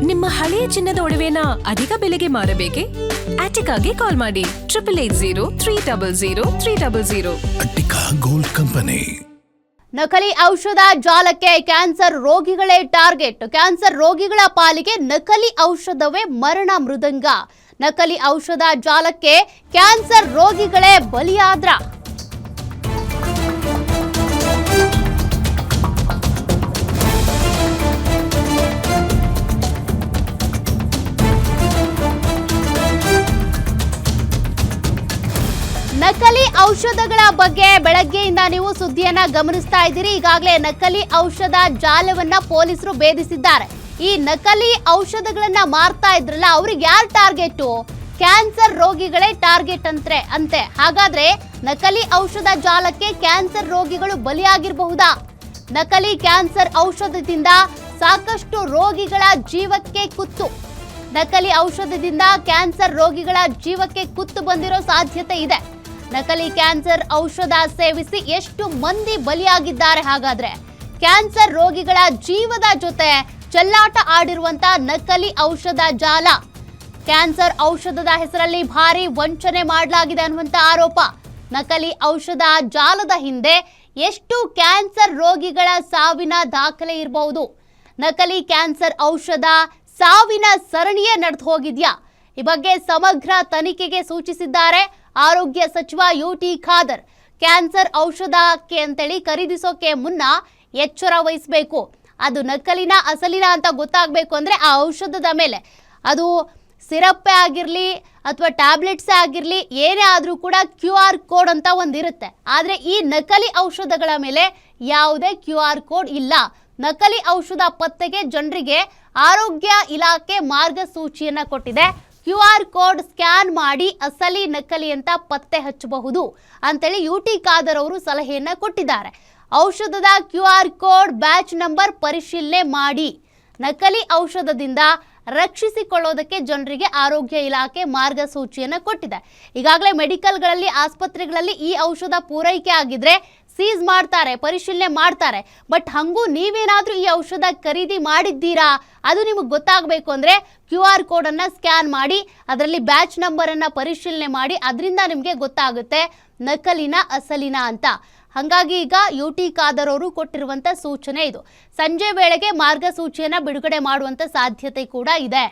ನಿಮ್ಮ ಹಳೆಯ ಚಿನ್ನದ ಒಡವೆನ ಅಧಿಕ ಬೆಲೆಗೆ ಮಾರಬೇಕೆ? ಆಟಿಕಾಗೆ ಕಾಲ್ ಮಾಡಿ 8880 ಅಟ್ಟಿಕಾ ಗೋಲ್ಡ್ ಕಂಪನಿ. ನಕಲಿ ಔಷಧ ಜಾಲಕ್ಕೆ ಕ್ಯಾನ್ಸರ್ ರೋಗಿಗಳೇ ಟಾರ್ಗೆಟ್. ಕ್ಯಾನ್ಸರ್ ರೋಗಿಗಳ ಪಾಲಿಗೆ ನಕಲಿ ಔಷಧವೇ ಮರಣ ಮೃದಂಗ. ನಕಲಿ ಔಷಧ ಜಾಲಕ್ಕೆ ಕ್ಯಾನ್ಸರ್ ರೋಗಿಗಳೇ ಬಲಿಯಾದ್ರ. ನಕಲಿ ಔಷಧಗಳ ಬಗ್ಗೆ ಬೆಳಗ್ಗೆಯಿಂದ ನೀವು ಸುದ್ದಿಯನ್ನ ಗಮನಿಸ್ತಾ ಇದ್ದೀರಿ. ಈಗಾಗಲೇ ನಕಲಿ ಔಷಧ ಜಾಲವನ್ನ ಪೊಲೀಸರು ಭೇದಿಸಿದ್ದಾರೆ. ಈ ನಕಲಿ ಔಷಧಗಳನ್ನ ಮಾರ್ತಾ ಇದ್ರಲ್ಲ, ಅವ್ರಿಗೆ ಯಾರು ಟಾರ್ಗೆಟ್? ಕ್ಯಾನ್ಸರ್ ರೋಗಿಗಳೇ ಟಾರ್ಗೆಟ್ ಅಂತೆ. ಹಾಗಾದ್ರೆ ನಕಲಿ ಔಷಧ ಜಾಲಕ್ಕೆ ಕ್ಯಾನ್ಸರ್ ರೋಗಿಗಳು ಬಲಿಯಾಗಿರಬಹುದಾ? ನಕಲಿ ಕ್ಯಾನ್ಸರ್ ಔಷಧದಿಂದ ಸಾಕಷ್ಟು ರೋಗಿಗಳ ಜೀವಕ್ಕೆ ಕುತ್ತು. ನಕಲಿ ಔಷಧದಿಂದ ಕ್ಯಾನ್ಸರ್ ರೋಗಿಗಳ ಜೀವಕ್ಕೆ ಕುತ್ತು ಬಂದಿರೋ ಸಾಧ್ಯತೆ ಇದೆ. ನಕಲಿ ಕ್ಯಾನ್ಸರ್ ಔಷಧ ಸೇವಿಸಿ ಎಷ್ಟು ಮಂದಿ ಬಲಿಯಾಗಿದ್ದಾರೆ? ಹಾಗಾದ್ರೆ ಕ್ಯಾನ್ಸರ್ ರೋಗಿಗಳ ಜೀವದ ಜೊತೆ ಚೆಲ್ಲಾಟ ಆಡಿರುವಂತ ನಕಲಿ ಔಷಧ ಜಾಲ. ಕ್ಯಾನ್ಸರ್ ಔಷಧದ ಹೆಸರಲ್ಲಿ ಭಾರಿ ವಂಚನೆ ಮಾಡಲಾಗಿದೆ ಅನ್ನುವಂತ ಆರೋಪ. ನಕಲಿ ಔಷಧ ಜಾಲದ ಹಿಂದೆ ಎಷ್ಟು ಕ್ಯಾನ್ಸರ್ ರೋಗಿಗಳ ಸಾವಿನ ದಾಖಲೆ ಇರಬಹುದು? ನಕಲಿ ಕ್ಯಾನ್ಸರ್ ಔಷಧ ಸಾವಿನ ಸರಣಿಯೇ ನಡೆದು ಹೋಗಿದ್ಯಾ? ಈ ಬಗ್ಗೆ ಸಮಗ್ರ ತನಿಖೆಗೆ ಸೂಚಿಸಿದ್ದಾರೆ ಆರೋಗ್ಯ ಸಚಿವ ಯುಟಿ ಖಾದರ್. ಕ್ಯಾನ್ಸರ್ ಔಷಧಕ್ಕೆ ಅಂತೇಳಿ ಖರೀದಿಸೋಕೆ ಮುನ್ನ ಎಚ್ಚರ ವಹಿಸಬೇಕು. ಅದು ನಕಲಿನ ಅಸಲಿನ ಅಂತ ಗೊತ್ತಾಗಬೇಕು ಅಂದರೆ ಆ ಔಷಧದ ಮೇಲೆ, ಅದು ಸಿರಪ್ಪೇ ಆಗಿರಲಿ ಅಥವಾ ಟ್ಯಾಬ್ಲೆಟ್ಸೇ ಆಗಿರಲಿ, ಏನೇ ಆದರೂ ಕೂಡ QR ಕೋಡ್ ಅಂತ ಒಂದಿರುತ್ತೆ. ಆದರೆ ಈ ನಕಲಿ ಔಷಧಗಳ ಮೇಲೆ ಯಾವುದೇ QR ಕೋಡ್ ಇಲ್ಲ. ನಕಲಿ ಔಷಧ ಪತ್ತೆಗೆ ಜನರಿಗೆ ಆರೋಗ್ಯ ಇಲಾಖೆ ಮಾರ್ಗಸೂಚಿಯನ್ನು ಕೊಟ್ಟಿದೆ. QR ಕೋಡ್ ಸ್ಕ್ಯಾನ್ ಮಾಡಿ ಅಸಲಿ ನಕಲಿ ಅಂತ ಪತ್ತೆ ಹಚ್ಚಬಹುದು ಅಂತೇಳಿ ಯುಟಿ ಖಾದರ್ ಅವರು ಸಲಹೆಯನ್ನ ಕೊಟ್ಟಿದ್ದಾರೆ. ಔಷಧದ QR ಕೋಡ್, ಬ್ಯಾಚ್ ನಂಬರ್ ಪರಿಶೀಲನೆ ಮಾಡಿ. ನಕಲಿ ಔಷಧದಿಂದ ರಕ್ಷಿಸಿಕೊಳ್ಳೋದಕ್ಕೆ ಜನರಿಗೆ ಆರೋಗ್ಯ ಇಲಾಖೆ ಮಾರ್ಗಸೂಚಿಯನ್ನು ಕೊಟ್ಟಿದೆ. ಈಗಾಗಲೇ ಮೆಡಿಕಲ್ಗಳಲ್ಲಿ, ಆಸ್ಪತ್ರೆಗಳಲ್ಲಿ ಈ ಔಷಧ ಪೂರೈಕೆ ಆಗಿದ್ರೆ ಸೀಸ್ ಮಾಡ್ತಾರೆ, ಪರಿಶೀಲನೆ ಮಾಡ್ತಾರೆ. ಬಟ್ ಹಂಗೂ ನೀವೇನಾದರೂ ಈ ಔಷಧ ಖರೀದಿ ಮಾಡಿದ್ದೀರಾ, ಅದು ನಿಮಗೆ ಗೊತ್ತಾಗಬೇಕು ಅಂದರೆ QR ಕೋಡನ್ನು ಸ್ಕ್ಯಾನ್ ಮಾಡಿ, ಅದರಲ್ಲಿ ಬ್ಯಾಚ್ ನಂಬರನ್ನು ಪರಿಶೀಲನೆ ಮಾಡಿ, ಅದರಿಂದ ನಿಮಗೆ ಗೊತ್ತಾಗುತ್ತೆ ನಕಲಿನ ಅಸಲಿನ ಅಂತ. ಹಾಗಾಗಿ ಈಗ ಯುಟಿ ಖಾದರ್ ಅವರು ಕೊಟ್ಟಿರುವಂಥ ಸೂಚನೆ ಇದು. ಸಂಜೆ ವೇಳೆಗೆ ಮಾರ್ಗಸೂಚಿಯನ್ನು ಬಿಡುಗಡೆ ಮಾಡುವಂಥ ಸಾಧ್ಯತೆ ಕೂಡ ಇದೆ.